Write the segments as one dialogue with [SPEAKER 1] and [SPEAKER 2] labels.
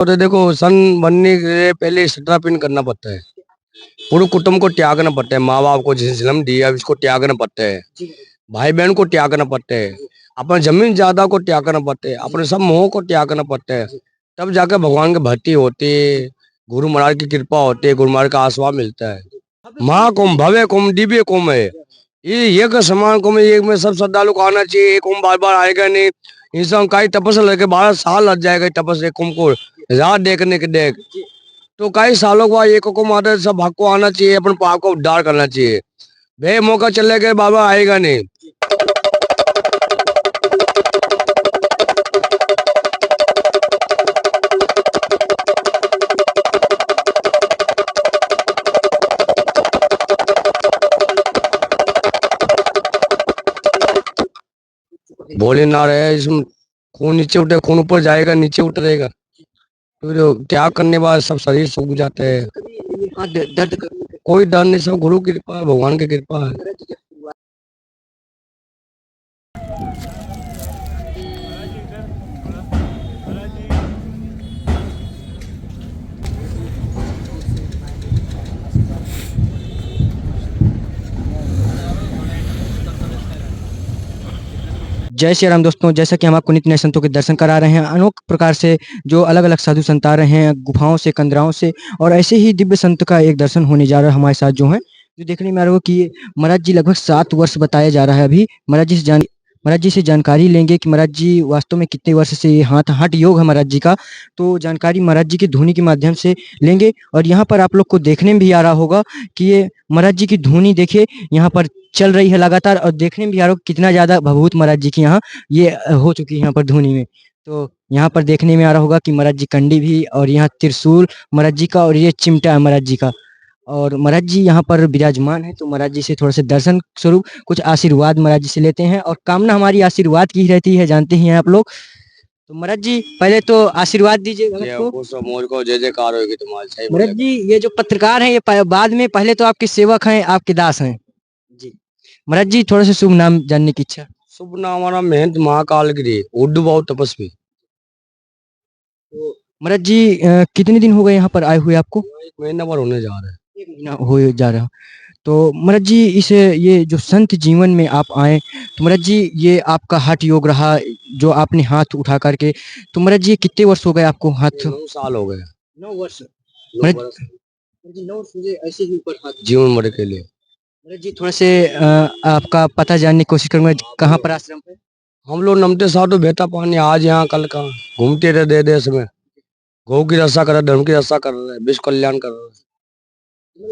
[SPEAKER 1] तो देखो सन बनने के लिए पहले सत्यापन करना पड़ता है। पूरे कुटुंब को त्यागना पड़ता है। माँ बाप को जिसे जन्म दिया इसको त्यागना पड़ता है। भाई बहन को त्यागना पड़ता है। अपना जमीन जायदाद को त्यागना पड़ता है। अपने सब मोह को त्यागना पड़ता है। तब जाकर भगवान की भक्ति होती है। गुरु महाराज की कृपा होती है। गुरु महाराज का आशीर्वाद मिलता है। महाकुंभ भव्य कुंभ दिव्य कुंभ है। ये एक समान कुंभ एक में सब श्रद्धालु को आना चाहिए। एक कुंभ बार बार आएगा नहीं। इंसान कई तपस्या लगे 12 साल लग जाएगा तपस्या कुंभ को रात देखने के देख। तो कई सालों के बाद एक कुंभ आता है। सब भक्त को आना चाहिए। अपन पाप को उद्धार करना चाहिए। बे मौका चले गए बाबा आएगा नहीं। भोले ना रहे इसमें खून नीचे उठे खून ऊपर जाएगा नीचे उतरेगा। फिर त्याग करने के बाद सब शरीर सूख जाते हैं।
[SPEAKER 2] दर्द
[SPEAKER 1] कोई डर नहीं। सब गुरु की कृपा है। भगवान की कृपा है।
[SPEAKER 2] जय श्री राम दोस्तों, जैसा कि हम आपको नित्य नए संतों के दर्शन करा रहे हैं अनेक प्रकार से, जो अलग अलग साधु संत आ रहे हैं गुफाओं से, कंदराओं से, और ऐसे ही दिव्य संत का एक दर्शन होने जा रहा है हमारे साथ जो है, जो देखने में आ रहा है कि ये महाराज जी लगभग 7 वर्ष बताया जा रहा है। अभी महाराज जी से जानकारी लेंगे कि महाराज जी वास्तव में कितने वर्ष से ये हठ योग है महाराज जी का। तो जानकारी महाराज जी की धुनी के माध्यम से लेंगे। और यहाँ पर आप लोग को देखने में भी आ रहा होगा कि ये महाराज जी की धुनी देखिए यहाँ पर चल रही है लगातार, और देखने में भी आ रहा होगा कितना ज्यादा भभूत महाराज जी की यहाँ ये हो चुकी है यहाँ पर धुनी में। तो यहाँ पर देखने में आ रहा होगा कि महाराज जी कंडी भी, और यहाँ त्रिशूल महाराज जी का, और ये चिमटा है महाराज जी का, और महाराज जी यहाँ पर विराजमान है। तो महाराज जी से थोड़ा से दर्शन स्वरूप कुछ आशीर्वाद महाराज जी से लेते हैं, और कामना हमारी आशीर्वाद की ही रहती है, जानते ही हैं आप लोग। तो महाराज जी पहले तो आशीर्वाद दीजिए भगत को।
[SPEAKER 1] मोर को जय जयकार होगी तुम्हारी। सही
[SPEAKER 2] महाराज जी ये जो पत्रकार हैं ये बाद में, पहले तो आपके सेवक हैं, आपके दास हैं जी। महाराज जी थोड़ा सा शुभ नाम जानने की इच्छा।
[SPEAKER 1] शुभ नाम हमारा महंत महाकाल गिरी उर्दू बहुत तपस्वी।
[SPEAKER 2] तो महाराज जी कितने दिन हो गए यहाँ पर आए हुए आपको?
[SPEAKER 1] 1 महीना पर होने जा रहा है।
[SPEAKER 2] 1 महीना हो जा रहा। तो महाराज जी इस ये जो संत जीवन में आप आए, तो महाराज जी ये आपका हठ योग रहा जो आपने हाथ उठा करके, तो महाराज जी कितने वर्ष हो गए आपको हाथ?
[SPEAKER 1] 9 साल हो गए।
[SPEAKER 2] 9 वर्ष।
[SPEAKER 1] 9
[SPEAKER 2] महाराज
[SPEAKER 1] बरस
[SPEAKER 2] जी 9 वर्ष से ऐसे ही ऊपर हाथ।
[SPEAKER 1] जीवन मर के लिए।
[SPEAKER 2] महाराज जी थोड़ा से आपका पता जानने की कोशिश करूंगा, कहाँ पर आश्रम पे?
[SPEAKER 1] हम लोग नमते साधु बेटा पानी आज यहाँ कल कहाँ घूमते रहे दे देश में। गौ की रक्षा कर रहे धर्म की रक्षा कर रहे विश्व कल्याण कर रहे।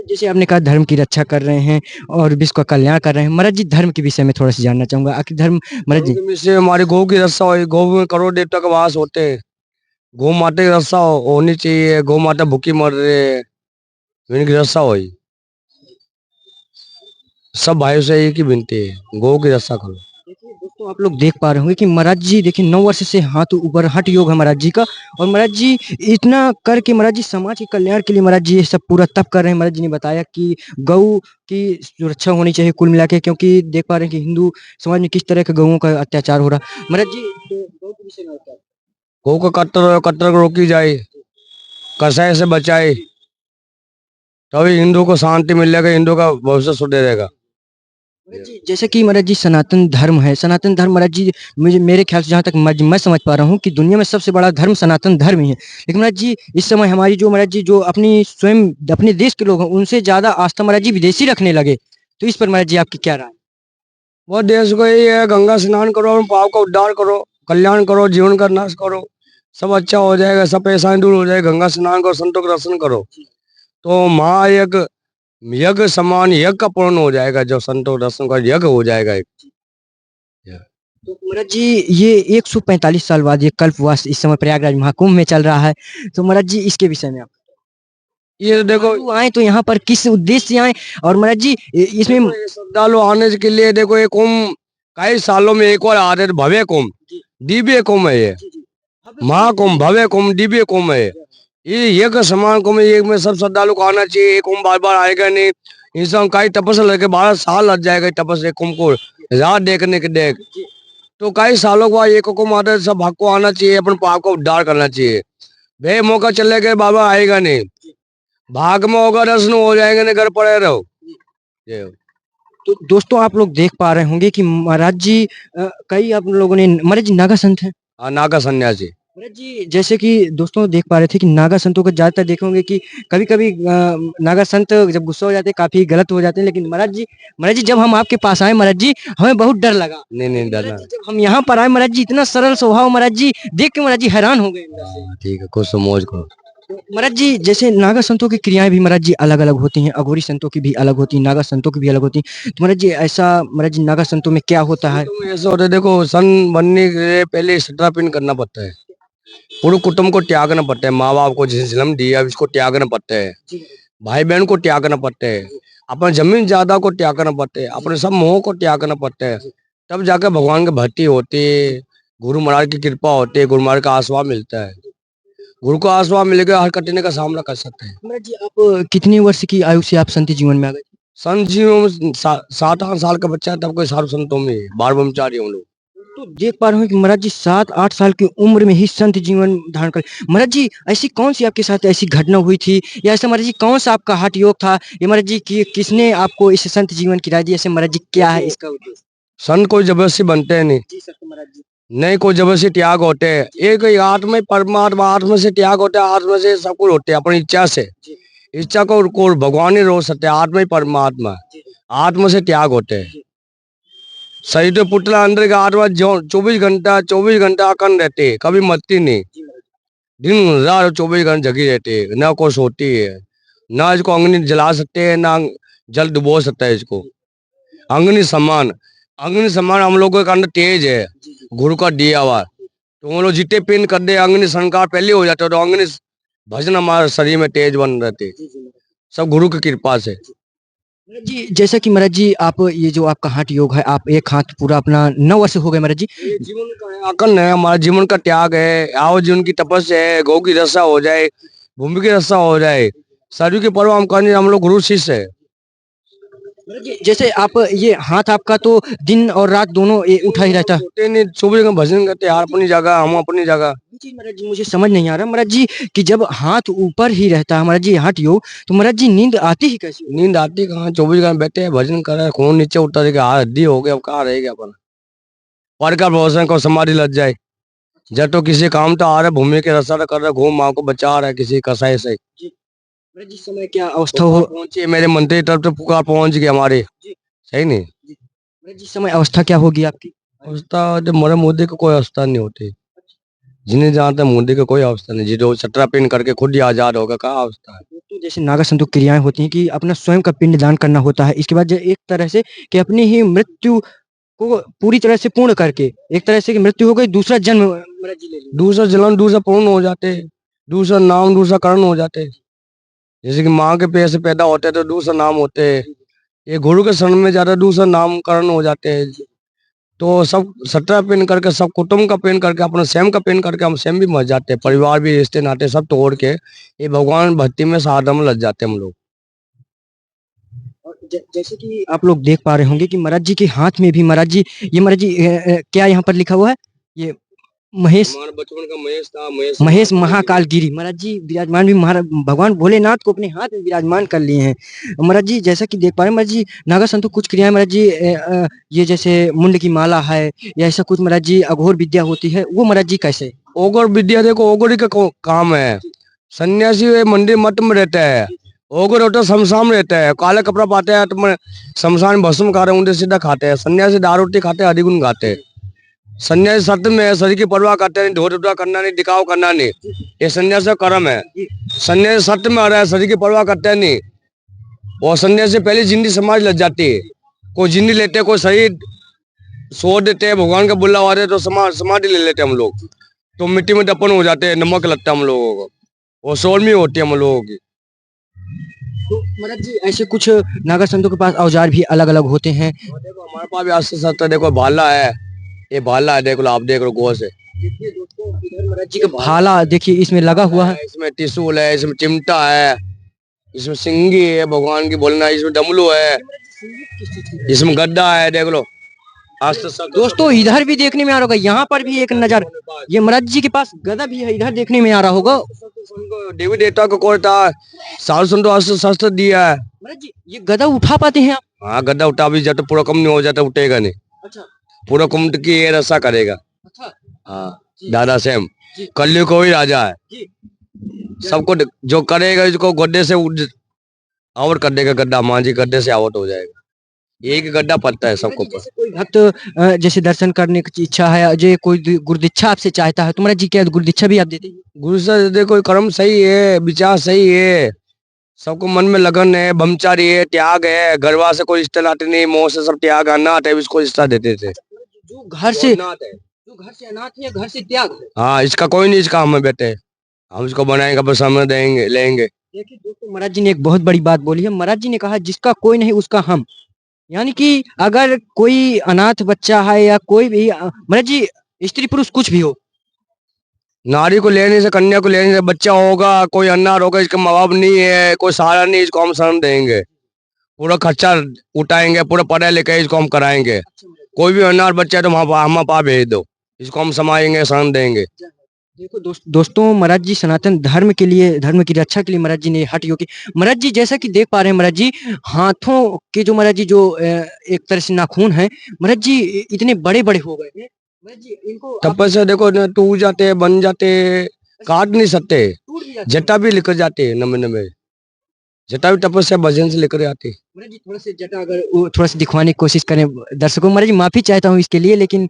[SPEAKER 2] जैसे आपने कहा धर्म की रक्षा कर रहे हैं और विश्व का कल्याण कर रहे हैं, महाराज जी धर्म के विषय में थोड़ा सा जानना चाहूंगा। आखिर धर्म महाराज जी
[SPEAKER 1] से हमारी गौ की रक्षा हो। गौ में करोड़ देवता का वास होते हैं। गौ माता की रक्षा होनी चाहिए। गौ माता भूखी मर रही है। इनकी रक्षा हो। सब भाइयों से एक ही विनती है गौ की रक्षा करो।
[SPEAKER 2] देखिए दोस्तों, आप लोग देख पा रहे होंगे कि महाराज जी देखिए 9 वर्ष से हाथ ऊपर हठ योग है महाराज जी का, और महाराज जी इतना करके महाराज जी समाज के कल्याण के लिए महाराज जी ये सब पूरा तप कर रहे हैं। महाराज जी ने बताया कि गौ की सुरक्षा होनी चाहिए कुल मिला के, क्योंकि देख पा रहे हैं कि हिंदू समाज में किस तरह के गौओं का अत्याचार हो रहा। महाराज जी तो गौ के विषय में क्या?
[SPEAKER 1] गौ का कत्तर को रोकी जाए। कसाई से बचाए तभी हिंदू को शांति मिलेगा। हिंदू का भविष्य सुधरेगा।
[SPEAKER 2] महाराज जी जैसे कि महाराज जी सनातन धर्म है, सनातन धर्म महाराज जी मुझे मेरे ख्याल से जहाँ तक मैं समझ पा रहा हूँ कि दुनिया में सबसे बड़ा धर्म सनातन धर्म ही है। लेकिन महाराज जी इस समय हमारी जो महाराज जी जो अपनी स्वयं अपने देश के लोग हैं उनसे ज्यादा आस्था महाराज जी विदेशी रखने लगे, तो इस पर महाराज जी आपकी क्या राय?
[SPEAKER 1] वो देश को यही है गंगा स्नान करो और पाप का उद्धार करो कल्याण करो जीवन का नाश करो सब अच्छा हो जाएगा। सब परेशानी दूर हो जाएगा। गंगा स्नान करो संतों का दर्शन करो तो महा एक यज्ञ समान यज्ञ का पूर्ण हो जाएगा। जो संतों का दर्शन का यज्ञ हो जाएगा एक।
[SPEAKER 2] तो महाराज जी ये 145 साल बाद ये कल्पवास इस समय प्रयागराज महाकुंभ में चल रहा है, तो महाराज जी इसके विषय में आप
[SPEAKER 1] ये देखो
[SPEAKER 2] आए तो यहाँ पर किस उद्देश्य से आए? और महाराज जी इसमें
[SPEAKER 1] श्रद्धालु आने के लिए देखो ये कुंभ कई सालों में एक और आ रहे भव्य कुंभ दिव्य कुंभ है। ये महाकुंभ भव्य कुंभ दिव्य कुंभ है। ये एक समान कुंभ एक में सब श्रद्धालु को आना चाहिए। ये कुंभ बार बार आएगा नहीं। इंसान कई तपस्या लगे 12 साल लग जाएगा तपस्या कुंभ को रात देखने के देख। तो कई सालों के बाद एक कुंभ आता है। सब भक्त को आना चाहिए। अपन पाप का उद्धार करना चाहिए। बे मौका चले गए बाबा आएगा नहीं, भाग में होगा रस्न हो जाएंगे नहीं, घर पड़े रहो। ये हो।
[SPEAKER 2] तो दोस्तों आप लोग देख पा रहे होंगे कि महाराज जी कई आप लोगों ने महाराज जी नागा संत हैं।
[SPEAKER 1] हाँ, नागा सन्यासी।
[SPEAKER 2] महाराज जी जैसे कि दोस्तों देख पा रहे थे कि नागा संतों को ज़्यादातर देखे होंगे कि कभी-कभी नागा संत जब गुस्सा हो जाते हैं काफ़ी गलत हो जाते हैं, लेकिन महाराज जी जब हम आपके पास आए महाराज जी हमें बहुत डर लगा।
[SPEAKER 1] नहीं नहीं, डरना।
[SPEAKER 2] महाराज जी जब हम यहाँ पर आए महाराज जी इतना सरल स्वभाव महाराज जी देख के महाराज जी हैरान हो गए अंदर से।
[SPEAKER 1] हाँ, ठीक है, कुछ समझ करो।
[SPEAKER 2] तो महाराज जी जैसे नागा संतों की क्रियाएं भी महाराज जी अलग-अलग होती हैं, अघोरी संतों की भी अलग होती हैं, नागा संतों की भी अलग होती हैं। तो महाराज जी ऐसा महाराज जी नागा संतों में क्या होता है?
[SPEAKER 1] तो ऐसा होता है, देखो सन बनने के लिए पहले सत्रह पिन करना पड़ता है, पूरे कुटुंब को त्यागना पड़ता है, माँ बाप को जिसे जन्म दिया उसको त्यागना पड़ता है, भाई बहन को त्यागना पड़ता है, अपने जमीन जायदाद को त्यागना पड़ता है, अपने सब मोह को त्यागना पड़ता है, तब जाकर भगवान की भक्ति होती है, गुरु महाराज की कृपा होती है, गुरु महाराज का आशीर्वाद मिलता है। गुरु का आशीर्वाद मिलेगा, हर कठिनाई का सामना कर सकते हैं।
[SPEAKER 2] महाराज जी आप कितनी वर्ष की आयु से आप संत जीवन में आ गए?
[SPEAKER 1] संत जी में 7-8 साल का बच्चा है तब कोई साधु संतों में बाल ब्रह्मचारी हम लोग।
[SPEAKER 2] तो देख पा रहे हो कि महाराज जी 7-8 साल की उम्र में ही संत जीवन धारण कर महाराज जी ऐसी कौन सी आपके साथ ऐसी घटना हुई थी या ऐसा महाराज जी कौन सा आपका हठ योग था ये महाराज जी कि किसने आपको इस संत जीवन की राह दी ऐसे महाराज जी क्या है इसका उद्देश्य?
[SPEAKER 1] संत कोई जबरदस्ती बनते हैं नहीं,
[SPEAKER 2] जी सत्य महाराज जी।
[SPEAKER 1] नहीं कोई जबरदस्ती त्याग होते हैं, एक ही आत्मा ही परमात्मा, आत्मा से त्याग होता है, आत्मा से सब कुछ होते हैं अपनी इच्छा से।
[SPEAKER 2] जी,
[SPEAKER 1] इच्छा को भगवान ही रोक सकते हैं, आत्मा ही परमात्मा है,
[SPEAKER 2] जी,
[SPEAKER 1] आत्मा से त्याग होते हैं।
[SPEAKER 2] जी।
[SPEAKER 1] शरीर तो पुतला अंदर का आत्मा जो 24 घंटा अखंड रहते है, कभी मरती नहीं,
[SPEAKER 2] जी महाराज
[SPEAKER 1] दिन रात 24 घंटे जगी रहती है, ना कोई सोती है, ना इसको अग्नि जला सकते हैं, ना जल डुबो सकता है इसको। अग्नि समान, अग्नि समान हम लोगों के अंदर तेज है,
[SPEAKER 2] जी, जी,
[SPEAKER 1] गुरु का दिया हुआ। तो हम लोग जितने पिन कर दे अग्नि संस्कार पहले हो जाते, तो अग्नि भजन हमारे शरीर में तेज बन रहते,
[SPEAKER 2] जी, जी, महाराज।
[SPEAKER 1] सब गुरु की कृपा से।
[SPEAKER 2] महाराज जी जैसा कि महाराज जी आप ये जो आपका हठ योग है आप एक हाथ पूरा अपना 9 वर्ष हो गए महाराज जी।
[SPEAKER 1] ये जीवन का है, अकन है, हमारा जीवन का त्याग है, आओ जीवन की तपस्या है, गौ की रक्षा हो जाए, भूमि की रक्षा हो जाए, शरीर के पर्व हम करने, हम लोग गुरु शिष्य है।
[SPEAKER 2] महाराज जी जैसे आप ये हाथ आपका तो दिन और रात दोनों ये उठा ही रहता है।
[SPEAKER 1] होते नहीं, 24 घंटे भजन करते, यार अपनी जगह, हम अपनी जगह।
[SPEAKER 2] जी महाराज जी मुझे समझ नहीं आ रहा महाराज जी कि जब हाथ ऊपर ही रहता है महाराज जी हठ योग तो महाराज जी नींद आती ही कैसी?
[SPEAKER 1] नींद आती कहाँ, 24 घंटे बैठे हैं, भजन कर रहे हैं, खून नीचे उतर गया, हाथ हड्डी हो गया, अब कहाँ रहेगा अपन। पर का भरोसा को समाधि लग जाए, जब तो किसी काम तो आ रहा है, भूमि के रक्षा कर रहा है, घूम माँ को बचा रहा है किसी कसाई से।
[SPEAKER 2] महाराज जी इस समय क्या अवस्था हो
[SPEAKER 1] पहुंची मेरे मंत्री तरफ से पुकार पहुंच गई हमारे।
[SPEAKER 2] जी।
[SPEAKER 1] सही नहीं,
[SPEAKER 2] महाराज जी इस समय अवस्था क्या होगी आपकी?
[SPEAKER 1] अवस्था जब मरे मुद्दे को कोई अवस्था नहीं होती, जिन्हें जानते हैं मुद्दे को कोई अवस्था नहीं, जो 17 पिन करके खुद ही आजाद होगा, कहाँ अवस्था है।
[SPEAKER 2] तो जैसे नागा संतों की क्रियाएं होती हैं कि अपना स्वयं का पिंड दान करना होता है इसके बाद जो एक तरह से कि अपनी ही मृत्यु को पूरी तरह से पूर्ण करके एक तरह से कि मृत्यु हो गई दूसरा जन्म महाराज जी ले लिया।
[SPEAKER 1] दूसरा जन्म, दूसरा पूर्ण हो जाते, दूसरा नाम, दूसरा कर्ण हो जाते। जैसे कि माँ के पेट से पैदा होते हैं तो दूसरा नाम होते हैं, ये गुरु के शरण में जाता है, दूसरा नामकरण हो जाते हैं। तो सब 17 पिन करके, सब कुटुंब का पिन करके, अपना स्वयं का पिन करके हम स्वयं भी मर जाते हैं, परिवार भी, रिश्ते नाते सब तोड़ के ये भगवान भक्ति में साधना में लग जाते हैं हम लोग।
[SPEAKER 2] और जैसे कि आप लोग देख पा रहे होंगे कि महाराज जी के हाथ में भी महाराज जी ये महाराज जी क्या यहाँ पर लिखा हुआ है ये महेश
[SPEAKER 1] हमारा बचपन का महेश था,
[SPEAKER 2] महेश महाकाल गिरी महाराज जी विराजमान भी महाराज भगवान भोलेनाथ को अपने हाथ में विराजमान कर लिए हैं महाराज जी जैसा कि देख पा रहे हैं महाराज जी नागा संतों कुछ क्रियाएं महाराज जी ये जैसे मुंड की माला है या ऐसा कुछ महाराज जी अघोर विद्या होती है वो महाराज जी कैसे?
[SPEAKER 1] ओगोर विद्या देखो, ओगोरी का काम है। सन्यासी वे मंदिर मठ में रहता है, ओगर होता शमशान में रहता है, काला कपड़ा पाते हैं तो शमशान में भस्म खा रहे हैं, उनसे सीधा खाते हैं। सन्यासी दारू रोटी खाते हैं, हरिगुण खाते हैं। सन्यासी सत्य में है, शरीर की परवाह करते हैं, ढोर ढोटा करना नहीं, दिखाव करना नहीं, ये सन्यासी का कर्म है। सन्यासी सत्य में आ रहा है, शरीर की परवाह करते हैं नहीं, और सन्यासी पहले जिंदगी समाज लग जाती है। कोई जिंदगी लेते हैं, कोई शरीर छोड़ देते हैं, भगवान का बुलावा आते तो समाधि ले लेते हैं हम लोग, तो मिट्टी में दफन हो जाते हैं, नमक लगता है हम लोगों को, वो सोलमी होती है हम लोगों की।
[SPEAKER 2] तो महाराज जी ऐसे कुछ नागा संतों के पास औजार भी अलग अलग होते हैं।
[SPEAKER 1] देखो हमारे पास भी अस्त्र शस्त्र, देखो भाला है, ये भाला है, देख लो, आप देख लो गौर से।
[SPEAKER 2] देखिए दोस्तों इधर महाराज जी का भाला देखिए इसमें लगा हुआ है,
[SPEAKER 1] इसमें त्रिशूल है, इसमें चिमटा है, इसमें सिंगी है भगवान की बोलना, इसमें डमरू है, इसमें गद्दा है, देख लो। आस्ते सब
[SPEAKER 2] दोस्तों इधर भी देखने में आ रहा होगा, यहाँ पर भी एक नजर, ये महाराज जी के पास गदा भी है, इधर देखने में आ रहा होगा।
[SPEAKER 1] देवी देवता को कोई था साधु संतो अस्त्र शस्त्र दिया है।
[SPEAKER 2] महाराज जी ये गदा उठा पाते हैं आप?
[SPEAKER 1] हाँ गद्दा उठा भी जाता पूरा कम नहीं हो जाता उठेगा नहीं।
[SPEAKER 2] अच्छा
[SPEAKER 1] पूरा कुंभ की ये रसा करेगा।
[SPEAKER 2] अच्छा
[SPEAKER 1] हाँ दादा सेम
[SPEAKER 2] जी
[SPEAKER 1] कलयुग को ही राजा है।
[SPEAKER 2] जी
[SPEAKER 1] सबको जो करेगा इसको गड्ढे से आउट कर देगा। गड्ढा मां जी गड्ढे से आउट हो जाएगा। एक ही गड्ढा पड़ता है सबको ऊपर।
[SPEAKER 2] जैसे कोई भक्त जैसे दर्शन करने की इच्छा है, जो कोई गुरुदीक्षा आपसे चाहता है, तुम्हारा जी क्या गुरुदीक्षा भी आप देते हैं?
[SPEAKER 1] गुरु से देखो कर्म सही है विचार सही है सबको मन में लगन है ब्रह्मचारी है त्याग है गरबा से कोई रिश्ता नाते नहीं मोह से सब त्याग अनाथ है इसको रिश्ता देते थे।
[SPEAKER 2] जो घर से अनाथ है, घर से त्याग है।
[SPEAKER 1] हाँ इसका कोई नहीं इसका हमें बेटे हम इसको बनाएंगे बस हमें देंगे लेंगे।
[SPEAKER 2] देखिए दोस्तों महाराज जी ने एक बहुत बड़ी बात बोली है। महाराज जी ने कहा जिसका कोई नहीं उसका हम, यानी कि अगर कोई अनाथ बच्चा है या कोई भी महाराज जी स्त्री पुरुष कुछ भी हो,
[SPEAKER 1] नारी को लेने से कन्या को लेने से बच्चा होगा कोई अनाथ होगा इसका माँ बाप नहीं है कोई सहारा नहीं इसको हम शरण देंगे पूरा खर्चा उठाएंगे पूरा पढ़ाई लिखाई इसको हम कराएंगे। कोई भी अनाथ बच्चा है तो हम पा भेज दो इसको हम समाएंगे शरण देंगे।
[SPEAKER 2] देखो दोस्तों महाराज जी सनातन धर्म के लिए, धर्म की रक्षा के लिए महाराज जी ने हठ योग की। महाराज जी जैसा कि देख पा रहे हैं महाराज जी, हाथों के जो महाराज जी जो एक तरह से नाखून है महाराज जी इतने बड़े बड़े हो गए हैं महाराज जी, इनको आप
[SPEAKER 1] तपस्या देखो न टूट जाते बन जाते काट नहीं सकते
[SPEAKER 2] टूट भी जाते हैं।
[SPEAKER 1] जटा भी लेकर जाते नमे नमे जटा भी तपस्या भजन से लेकर आते।
[SPEAKER 2] महाराज जी थोड़ा सा जटा अगर वो थोड़ा सा दिखवाने की कोशिश करें दर्शकों, महाराज जी माफी चाहता हूँ इसके लिए, लेकिन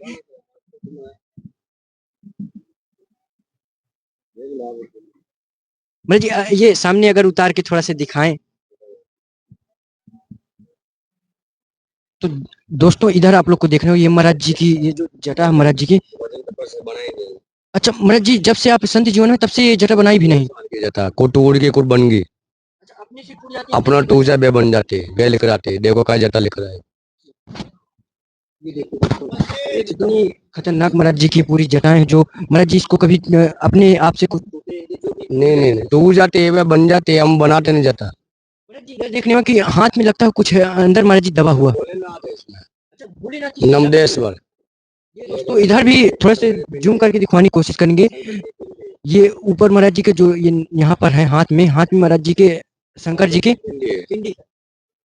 [SPEAKER 2] महाराज जी ये सामने अगर उतार के थोड़ा सा दिखाएं तो दोस्तों इधर आप लोग को देख रहे हो ये महाराज जी की ये जो जटा है महाराज जी की। अच्छा महाराज जी जब से आप संत जीवन में तब से ये जटा बनाई भी नहीं?
[SPEAKER 1] जटा को टूट के कुछ बन गई
[SPEAKER 2] अच्छा अपने से टूट जाती है?
[SPEAKER 1] अपना टूजा बे बन जाते बे लेकर आते देखो का जटा लेकर आए।
[SPEAKER 2] ये देखो दोस्तों, ये कितनी खतरनाक महाराज जी की पूरी जटाएं हैं, जो महाराज जी इसको कभी अपने आप से कुछ
[SPEAKER 1] नहीं टूट जाते वे बन जाते हम बनाते नहीं जाता।
[SPEAKER 2] महाराज जी इधर देखने में कि हाथ में लगता है कुछ है, अंदर महाराज जी दबा हुआ। अच्छा भोलेनाथ की
[SPEAKER 1] नमदेश्वर
[SPEAKER 2] ये दोस्तों इधर भी थोड़ा से जूम करके दिखवाने की कोशिश करेंगे। ये ऊपर महाराज जी के जो ये यहाँ पर है हाथ में महाराज जी के शंकर जी की पिंडी।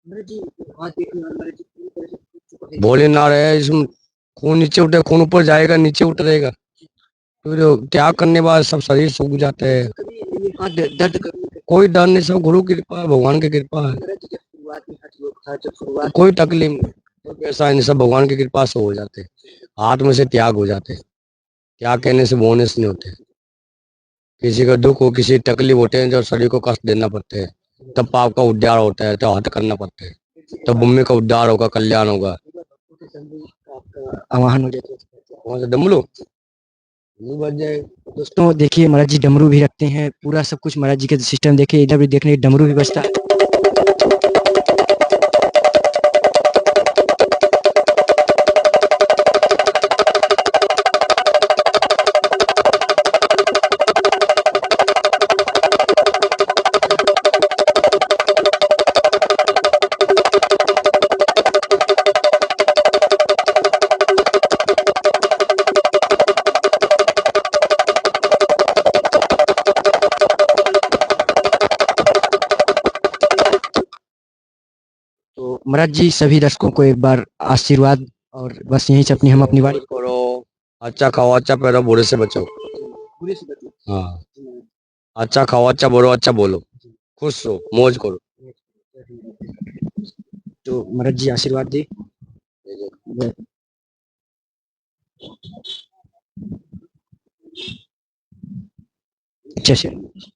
[SPEAKER 2] महाराज जी हाथ देखिए महाराज जी पूरी तरह से टूट चुका है।
[SPEAKER 1] भोलेनाथ है इसमें खून नीचे उठे खून ऊपर जाएगा नीचे उतरेगा फिर त्याग करने के बाद सब शरीर सूख जाते हैं।
[SPEAKER 2] कभी ये हाथ दर्द करने
[SPEAKER 1] कोई डर नहीं सब गुरु की कृपा है भगवान की कृपा है
[SPEAKER 2] शुरुआत में हठ योग था, जब शुरुआत
[SPEAKER 1] कोई तकलीफ नहीं कोई ऐसा नहीं सब भगवान की कृपा से हो जाते हाथ में से त्याग हो जाते त्याग कहने से बोनस नहीं होते। किसी का दुख हो किसी तकलीफ होते हैं जो शरीर को कष्ट देना पड़ते हैं तब पाप का उद्धार होता है तो हट करना पड़ता है तब भूमि का उद्धार होगा कल्याण होगा।
[SPEAKER 2] आवाहन हो जाता है।
[SPEAKER 1] वहां से डमरू बच जाए।
[SPEAKER 2] दोस्तों देखिए महाराज जी डमरू भी रखते हैं, पूरा सब कुछ महाराज जी के सिस्टम देखिए, इधर भी देखने डमरू भी बजता है। तो महाराज जी सभी दर्शकों को एक बार आशीर्वाद, और बस यहीं से अपनी हम अपनी वाणी
[SPEAKER 1] करो अच्छा खाओ अच्छा पहनो बुरे से बचो।
[SPEAKER 2] पूरे से बचो।
[SPEAKER 1] हाँ अच्छा खाओ अच्छा बोलो अच्छा बोलो खुश रहो मौज करो।
[SPEAKER 2] तो महाराज जी आशीर्वाद दी। जय श्री राम।